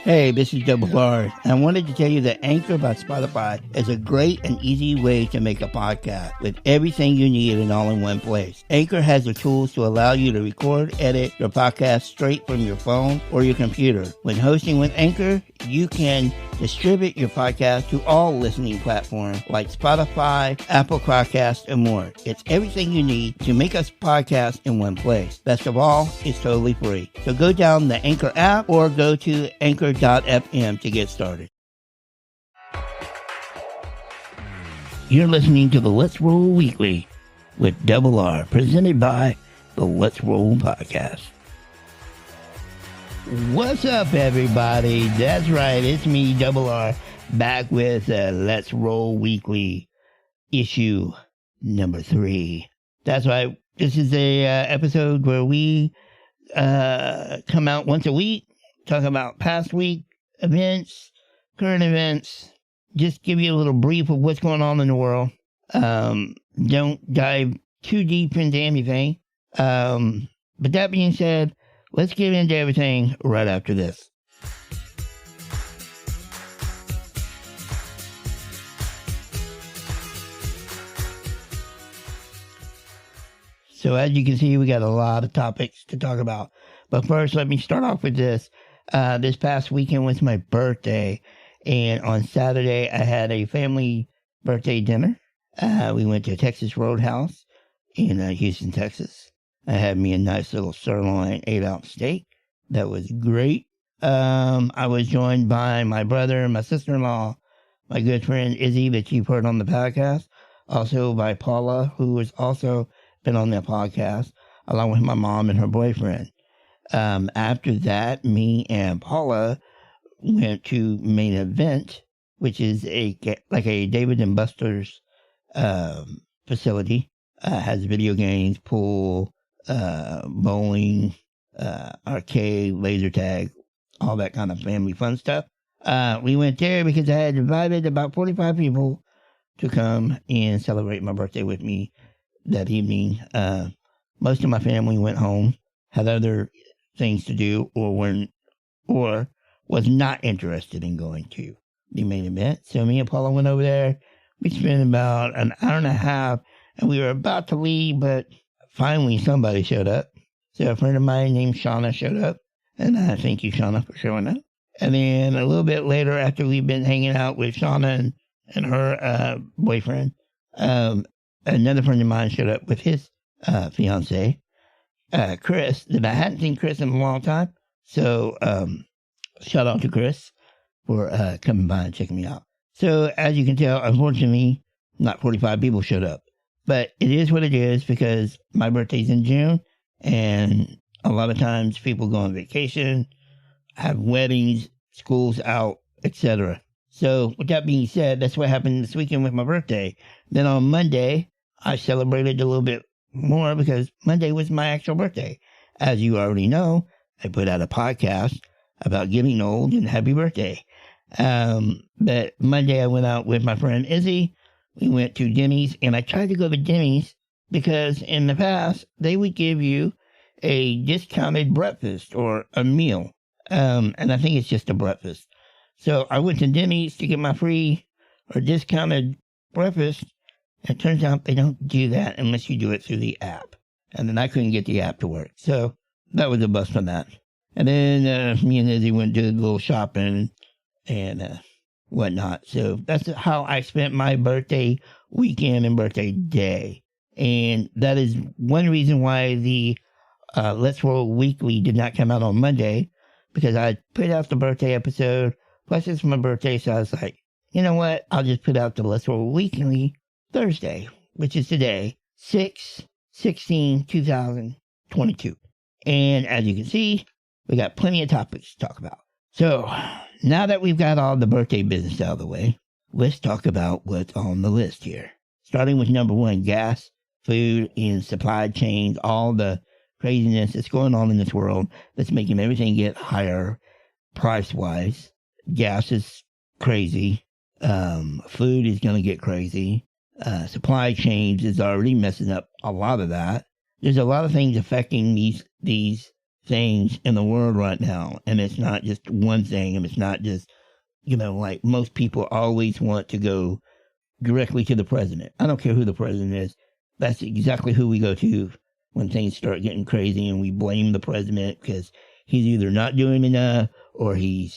Hey, this is Double R. I wanted to tell you that Anchor by Spotify is a great and easy way to make a podcast with everything you need and all in one place. Anchor has the tools to allow you to record, edit your podcast straight from your phone or your computer. When hosting with Anchor, you can distribute your podcast to all listening platforms like Spotify, Apple Podcasts, and more. It's everything you need to make a podcast in one place. Best of all, it's totally free. So go down the Anchor app or go to anchor.fm to get started. You're listening to the Let's Roll Weekly with Double R, presented by the Let's Roll Podcast. What's up, everybody? That's right, it's me, Double R, back with Let's Roll Weekly Issue number 3. That's right, this is a episode where we come out once a week, talk about past week events, current events, just give you a little brief of what's going on in the world. Don't dive too deep into anything. But that being said, let's get into everything right after this. So as you can see, we got a lot of topics to talk about. But first, let me start off with this. This past weekend was my birthday. And on Saturday, I had a family birthday dinner. We went to Texas Roadhouse in Houston, Texas. I had me a nice little sirloin 8-ounce steak. That was great. I was joined by my brother, my sister-in-law, my good friend Izzy that you've heard on the podcast. Also by Paula, who has also been on the podcast, along with my mom and her boyfriend. After that, me and Paula went to Main Event, which is like a Dave & Buster's facility. Has video games, pool, bowling, arcade, laser tag, all that kind of family fun stuff. We went there because I had invited about 45 people to come and celebrate my birthday with me that evening. Most of my family went home, had other things to do, or was not interested in going to the Main Event. So me and Paula went over there. We spent about an hour and a half, and we were about to leave, but finally somebody showed up. So a friend of mine named Shauna showed up, and I thank you, Shauna, for showing up. And then a little bit later, after we've been hanging out with Shauna and her boyfriend, another friend of mine showed up with his fiance, Chris. That I hadn't seen Chris in a long time. So shout out to Chris for coming by and checking me out. So as you can tell, unfortunately, not 45 people showed up. But it is what it is because my birthday's in June, and a lot of times people go on vacation, have weddings, school's out, etc. So with that being said, that's what happened this weekend with my birthday. Then on Monday, I celebrated a little bit more because Monday was my actual birthday. As you already know, I put out a podcast about getting old and happy birthday. But Monday I went out with my friend Izzy. We went to Denny's, and I tried to go to Denny's because in the past, they would give you a discounted breakfast or a meal. And I think it's just a breakfast. So I went to Denny's to get my free or discounted breakfast. It turns out they don't do that unless you do it through the app. And then I couldn't get the app to work. So that was a bust on that. And then me and Izzy went to a little shopping and whatnot. So that's how I spent my birthday weekend and birthday day. And that is one reason why the Let's Roll Weekly did not come out on Monday, because I put out the birthday episode, plus it's my birthday, so I was like, you know what, I'll just put out the Let's Roll Weekly Thursday, which is today, 6/16/2022. And as you can see, we got plenty of topics to talk about. So now that we've got all the birthday business out of the way, let's talk about what's on the list here. Starting with number 1, gas, food, and supply chains, all the craziness that's going on in this world that's making everything get higher price-wise. Gas is crazy. Food is going to get crazy. Supply chains is already messing up a lot of that. There's a lot of things affecting these things in the world right now. And it's not just one thing. And it's not just, like most people always want to go directly to the president. I don't care who the president is. That's exactly who we go to when things start getting crazy, and we blame the president because he's either not doing enough or he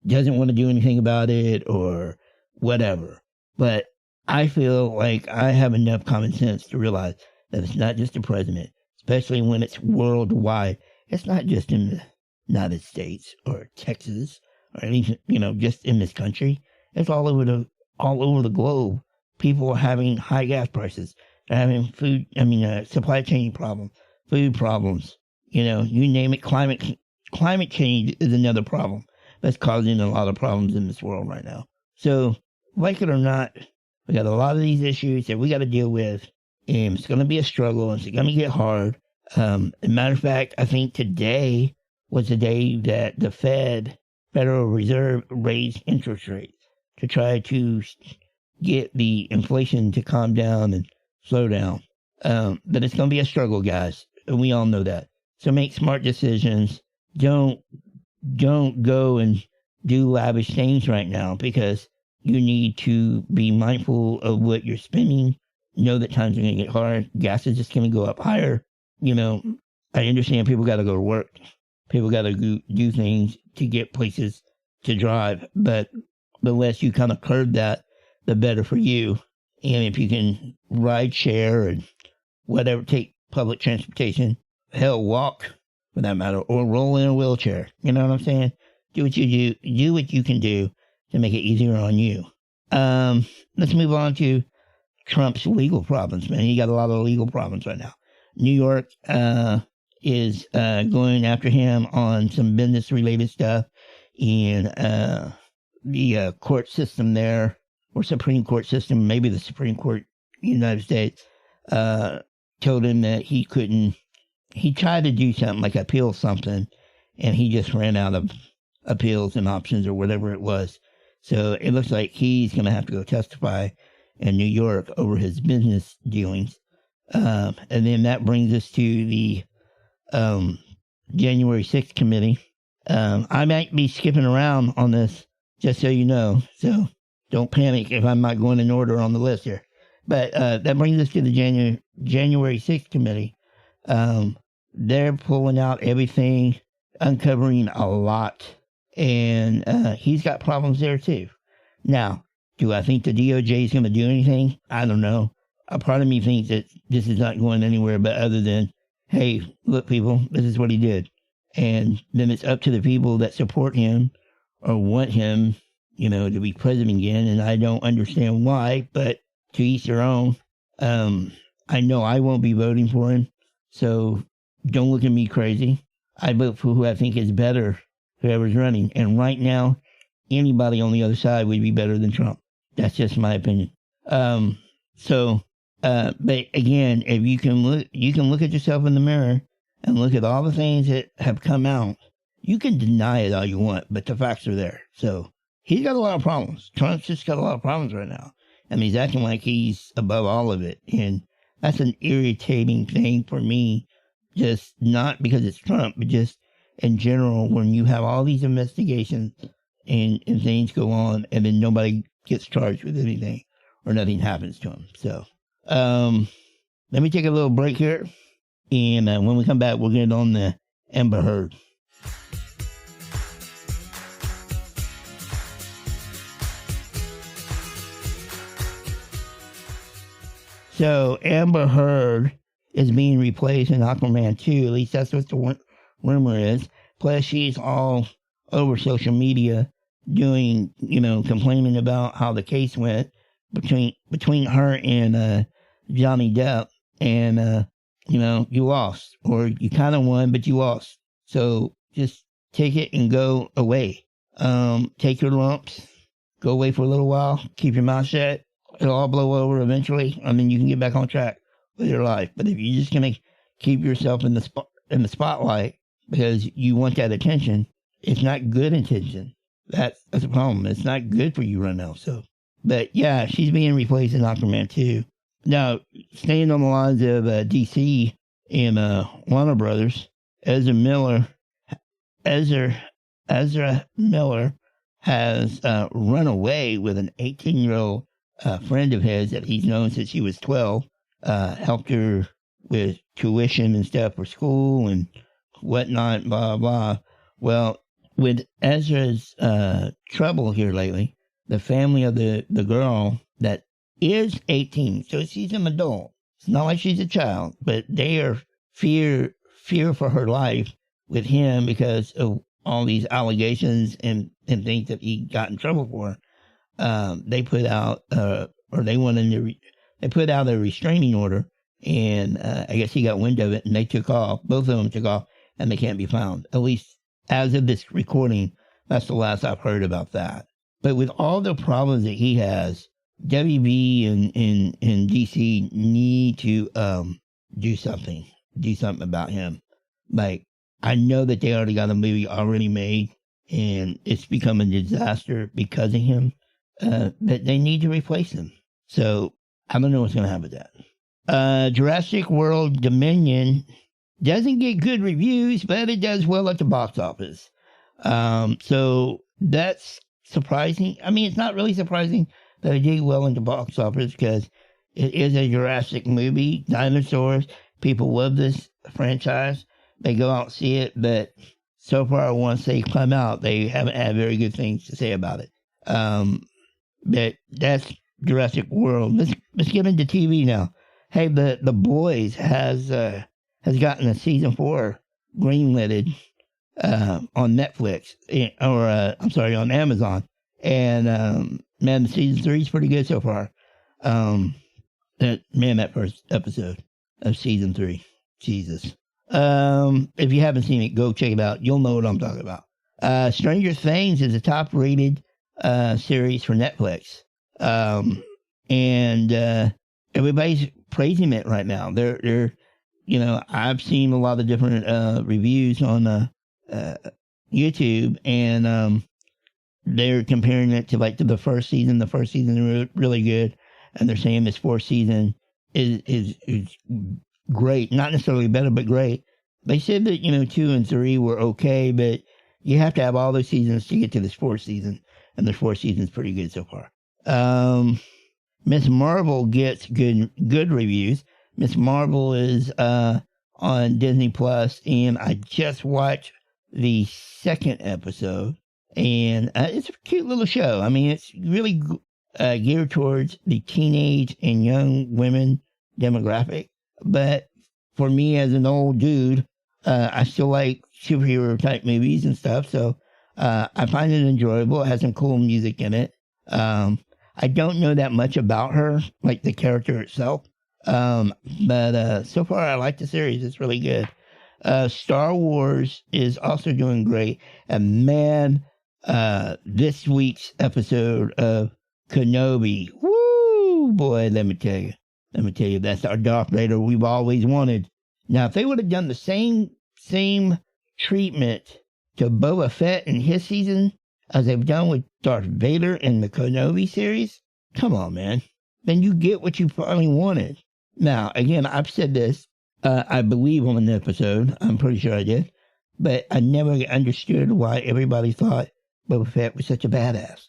doesn't want to do anything about it or whatever. But I feel like I have enough common sense to realize that it's not just the president, especially when it's worldwide. It's not just in the United States or Texas or anything, just in this country. It's all over the globe. People are having high gas prices. They're having supply chain problems, food problems. You name it. Climate change is another problem that's causing a lot of problems in this world right now. So, like it or not, we got a lot of these issues that we got to deal with, and it's going to be a struggle, and it's going to get hard. As a matter of fact, I think today was the day that the Federal Reserve, raised interest rates to try to get the inflation to calm down and slow down. But it's going to be a struggle, guys. And we all know that. So make smart decisions. Don't go and do lavish things right now, because you need to be mindful of what you're spending. Know that times are going to get hard. Gas is just going to go up higher. I understand people got to go to work. People got to do things to get places to drive. But the less you kind of curb that, the better for you. And if you can ride share and whatever, take public transportation, hell, walk for that matter, or roll in a wheelchair. You know what I'm saying? Do what you do. Do what you can do to make it easier on you. Let's move on to Trump's legal problems, man. He got a lot of legal problems right now. New York is going after him on some business-related stuff, and the court system there, or Supreme Court system, maybe the Supreme Court in the United States, told him that he couldn't. He tried to do something, like appeal something, and he just ran out of appeals and options or whatever it was. So it looks like he's going to have to go testify in New York over his business dealings. And then that brings us to the January 6th committee. I might be skipping around on this, just so you know. So don't panic if I'm not going in order on the list here. But that brings us to the January 6th committee. They're pulling out everything, uncovering a lot. And he's got problems there too. Now, do I think the DOJ is going to do anything? I don't know. A part of me thinks that this is not going anywhere but other than, hey, look, people, this is what he did. And then it's up to the people that support him or want him, to be president again. And I don't understand why, but to each their own. I know I won't be voting for him, so don't look at me crazy. I vote for who I think is better, whoever's running. And right now, anybody on the other side would be better than Trump. That's just my opinion. But again, if you can look at yourself in the mirror and look at all the things that have come out. You can deny it all you want, but the facts are there. So he's got a lot of problems. Trump's just got a lot of problems right now. I mean, he's acting like he's above all of it. And that's an irritating thing for me, just not because it's Trump, but just in general, when you have all these investigations and things go on and then nobody gets charged with anything or nothing happens to him. So, let me take a little break here. And when we come back, we'll get on the Amber Heard. So Amber Heard is being replaced in Aquaman 2. At least that's what the rumor is. Plus, she's all over social media doing, complaining about how the case went between her and Johnny Depp. And, you lost. Or you kind of won, but you lost. So just take it and go away. Take your lumps. Go away for a little while. Keep your mouth shut. It'll all blow over eventually. I mean, you can get back on track with your life. But if you're just going to keep yourself in the spotlight because you want that attention, it's not good attention. That's a problem. It's not good for you right now. So, but yeah, she's being replaced in Aquaman 2. Now, staying on the lines of DC and Warner Brothers, Ezra Miller Ezra Miller has run away with an 18-year-old friend of his that he's known since he was 12, helped her with tuition and stuff for school and whatnot, blah, blah. Well, with Ezra's trouble here lately, the family of the girl that is 18, so she's an adult. It's not like she's a child, but they are fear for her life with him because of all these allegations and things that he got in trouble for. They put out, they put out a restraining order, and I guess he got wind of it, and they took off. Both of them took off, and they can't be found. At least as of this recording, that's the last I've heard about that. But with all the problems that he has, WB and DC need to do something about him. Like, I know that they already got a movie already made, and it's become a disaster because of him. But they need to replace him. So I don't know what's going to happen with that. Jurassic World Dominion doesn't get good reviews, but it does well at the box office. So that's surprising. I mean, it's not really surprising that it did well in the box office because it is a Jurassic movie. Dinosaurs. People love this franchise. They go out and see it, but so far once they come out, they haven't had very good things to say about it. But that's Jurassic World. Let's get into TV now. Hey, the Boys has gotten a season 4 greenlighted on Netflix, on Amazon, and man, the season 3 is pretty good so far. That first episode of season 3, Jesus. If you haven't seen it, go check it out. You'll know what I'm talking about. Stranger Things is a top-rated series for Netflix, and everybody's praising it right now. They're I've seen a lot of different reviews on YouTube, and they're comparing it to the first season. The first season is really good, and they're saying this fourth season is great. Not necessarily better, but great. They said that 2 and 3 were okay, but you have to have all those seasons to get to this fourth season, and the fourth season's pretty good so far. Miss Marvel gets good reviews. Miss Marvel is on Disney Plus, and I just watched the second episode, and it's a cute little show. I mean, it's really geared towards the teenage and young women demographic, but for me as an old dude, I still like superhero type movies and stuff, so I find it enjoyable. It has some cool music in it. I don't know that much about her, like the character itself, but so far I like the series. It's really good. Star Wars is also doing great, and man, this week's episode of Kenobi, woo, boy, let me tell you, that's our Darth Vader we've always wanted. Now, if they would have done the same treatment to Boba Fett in his season as they've done with Darth Vader in the Kenobi series, come on, man. Then you get what you finally wanted. Now, again, I've said this, I believe on an episode, I'm pretty sure I did, but I never understood why everybody thought Boba Fett was such a badass.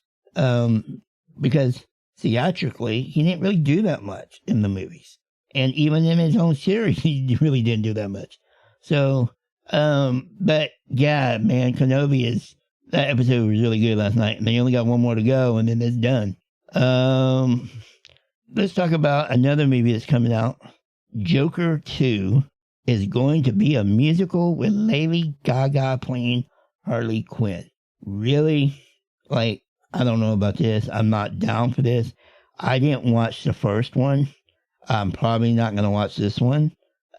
Because theatrically, he didn't really do that much in the movies. And even in his own series, he really didn't do that much. So, but yeah, man, Kenobi that episode was really good last night. And they only got one more to go, and then it's done. Let's talk about another movie that's coming out. Joker 2 is going to be a musical with Lady Gaga playing Harley Quinn. Really? I don't know about this. I'm not down for this. I didn't watch the first one. I'm probably not going to watch this one.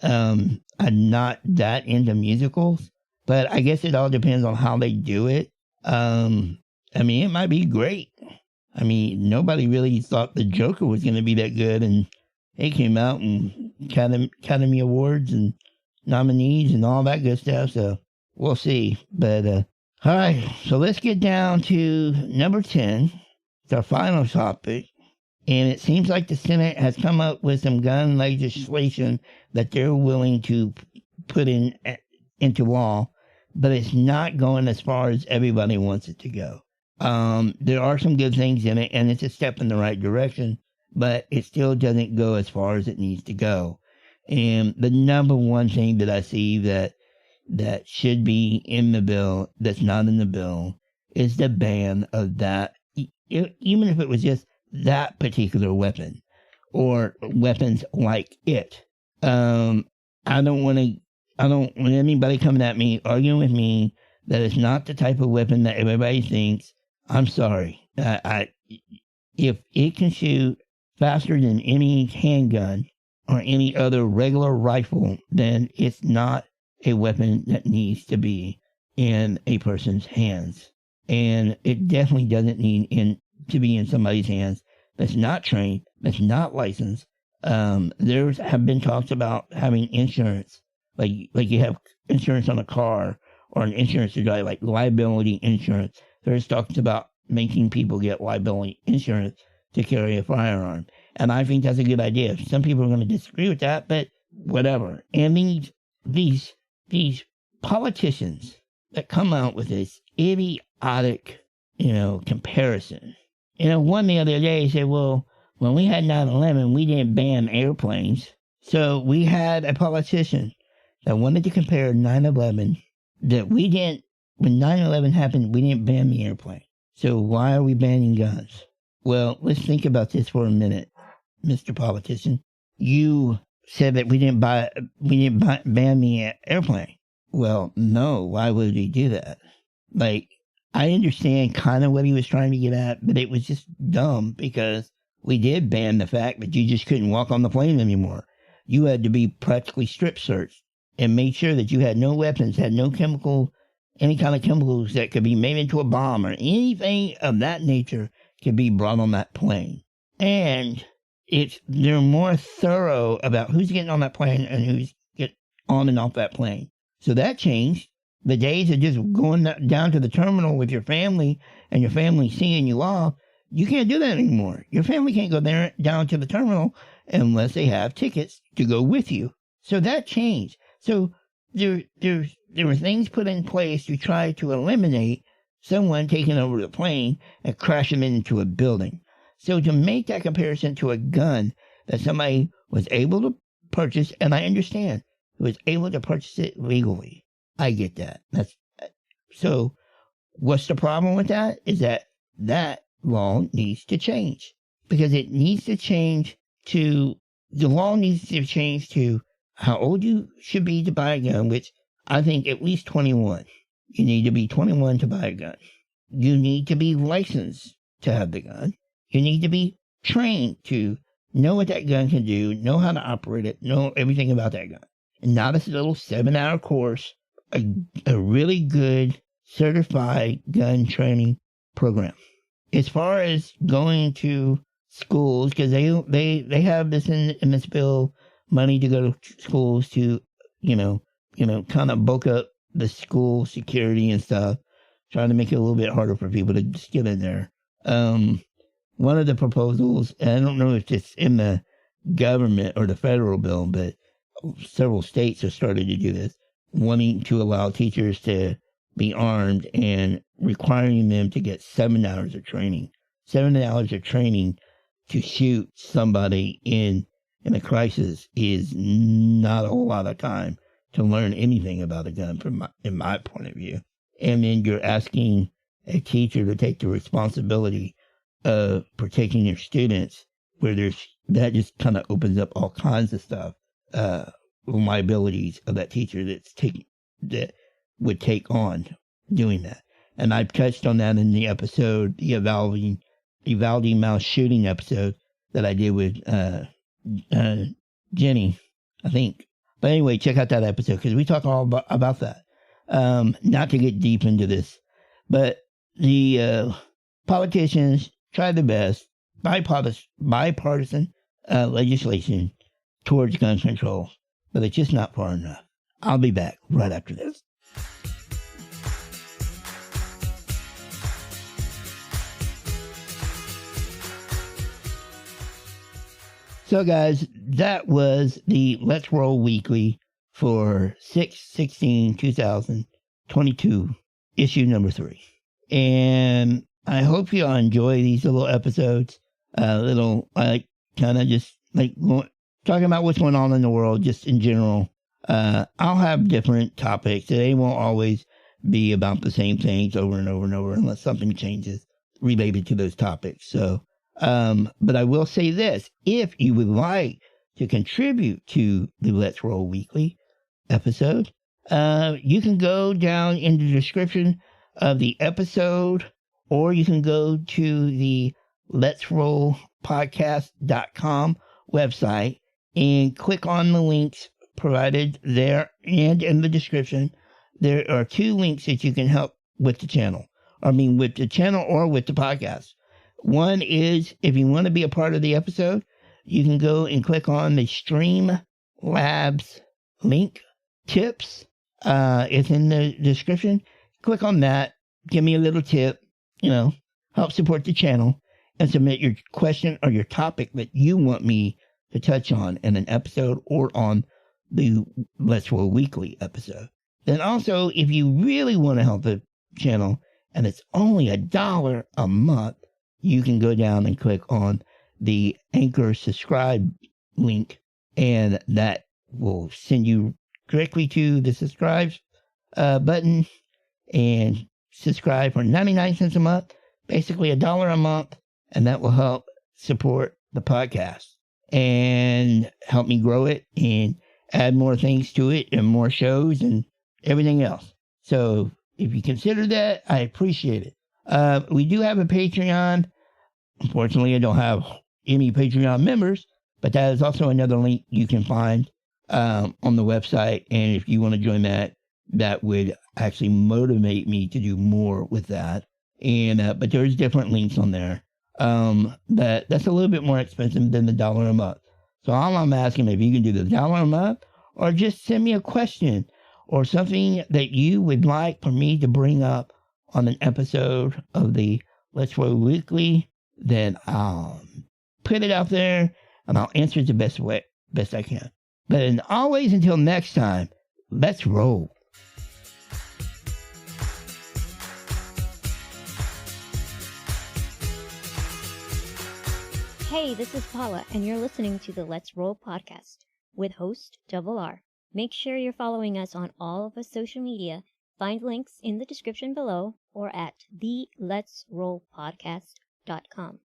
I'm not that into musicals, but I guess it all depends on how they do it. I mean, it might be great. I mean, nobody really thought the Joker was going to be that good, and it came out and Academy Awards and nominees and all that good stuff, so we'll see. But, all right, so let's get down to number 10. It's our final topic. And it seems like the Senate has come up with some gun legislation that they're willing to put into law but it's not going as far as everybody wants it to go. There are some good things in it, and it's a step in the right direction, but it still doesn't go as far as it needs to go. And the number one thing that I see that should be in the bill, that's not in the bill, is the ban of that, even if it was just that particular weapon or weapons like it. I don't want anybody coming at me, arguing with me that it's not the type of weapon that everybody thinks. I'm sorry. If it can shoot faster than any handgun or any other regular rifle, then it's not a weapon that needs to be in a person's hands. And it definitely doesn't need to be in somebody's hands that's not trained, that's not licensed. There have been talks about having insurance, like you have insurance on a car or an insurance to drive, like liability insurance. There's talks about making people get liability insurance to carry a firearm. And I think that's a good idea. Some people are going to disagree with that, but whatever. And these politicians that come out with this idiotic, comparison. One the other day said, well, when we had 9/11, we didn't ban airplanes. So we had a politician that wanted to compare 9/11, that when 9/11 happened, we didn't ban the airplane. So why are we banning guns? Well, let's think about this for a minute, Mr. Politician. You said that we didn't ban the airplane. Well, no, why would we do that? I understand kind of what he was trying to get at, but it was just dumb because we did ban the fact that you just couldn't walk on the plane anymore. You had to be practically strip searched and made sure that you had no weapons, had no any kind of chemicals that could be made into a bomb or anything of that nature could be brought on that plane. And they're more thorough about who's getting on that plane and who's getting on and off that plane. So that changed. The days of just going down to the terminal with your family and your family seeing you off, you can't do that anymore. Your family can't go down to the terminal unless they have tickets to go with you. So that changed. So there were things put in place to try to eliminate someone taking over the plane and crashing into a building. So to make that comparison to a gun that somebody was able to purchase, and I understand, was able to purchase it legally. I get that. So what's the problem with that? Is that law needs to change. Because it needs to change the law needs to change to how old you should be to buy a gun, which I think at least 21. You need to be 21 to buy a gun. You need to be licensed to have the gun. You need to be trained to know what that gun can do, know how to operate it, know everything about that gun. And not a little 7-hour course, a really good certified gun training program. As far as going to schools, because they have this in this bill, money to go to schools to, kind of bulk up the school security and stuff, trying to make it a little bit harder for people to just get in there. One of the proposals, and I don't know if it's in the government or the federal bill, but several states have started to do this, wanting to allow teachers to be armed and requiring them to get 7 hours of training. 7 hours of training to shoot somebody in a crisis is not a whole lot of time to learn anything about a gun in my point of view. And then you're asking a teacher to take the responsibility of protecting their students, where that just kind of opens up all kinds of stuff, liabilities of that teacher that would take on doing that. And I've touched on that in the episode, the Uvalde Mouse shooting episode that I did with Jenny, I think. But anyway, check out that episode because we talk all about that. Not to get deep into this, but the politicians try their best, bipartisan legislation towards gun control, but it's just not far enough. I'll be back right after this. So guys, that was the Let's Roll Weekly for 6/16/2020. 22, issue number 3. And I hope you all enjoy these little episodes. I kind of just like talking about what's going on in the world, just in general. I'll have different topics. They won't always be about the same things over and over and over unless something changes related to those topics. So, but I will say this. If you would like to contribute to the Let's Roll Weekly episode, you can go down in the description of the episode, or you can go to the letsrollpodcast.com website and click on the links provided there and in the description. There are 2 links that you can help with the channel. With the channel or with the podcast. One is, if you want to be a part of the episode, you can go and click on the Streamlabs link, tips. It's in the description. Click on that. Give me a little tip. Help support the channel and submit your question or your topic that you want me to touch on in an episode or on the Let's Roll Weekly episode. Then also, if you really want to help the channel, and it's only $1 a month, you can go down and click on the Anchor subscribe link, and that will send you directly to the subscribe button and subscribe for 99 cents a month, basically $1 a month, and that will help support the podcast and help me grow it and add more things to it and more shows and everything else. So if you consider that, I appreciate it. We do have a Patreon. Unfortunately, I don't have any Patreon members, but that is also another link you can find on the website. And if you want to join that, that would actually motivate me to do more with that. And but there's different links on there. That's a little bit more expensive than the $1 a month. So all I'm asking, if you can do the $1 a month, or just send me a question or something that you would like for me to bring up on an episode of the Let's Roll Weekly, then I'll put it out there and I'll answer it the best I can. But always, until next time, let's roll. Hey, this is Paula, and you're listening to the Let's Roll podcast with host Double R. Make sure you're following us on all of our social media. Find links in the description below or at theletsrollpodcast.com.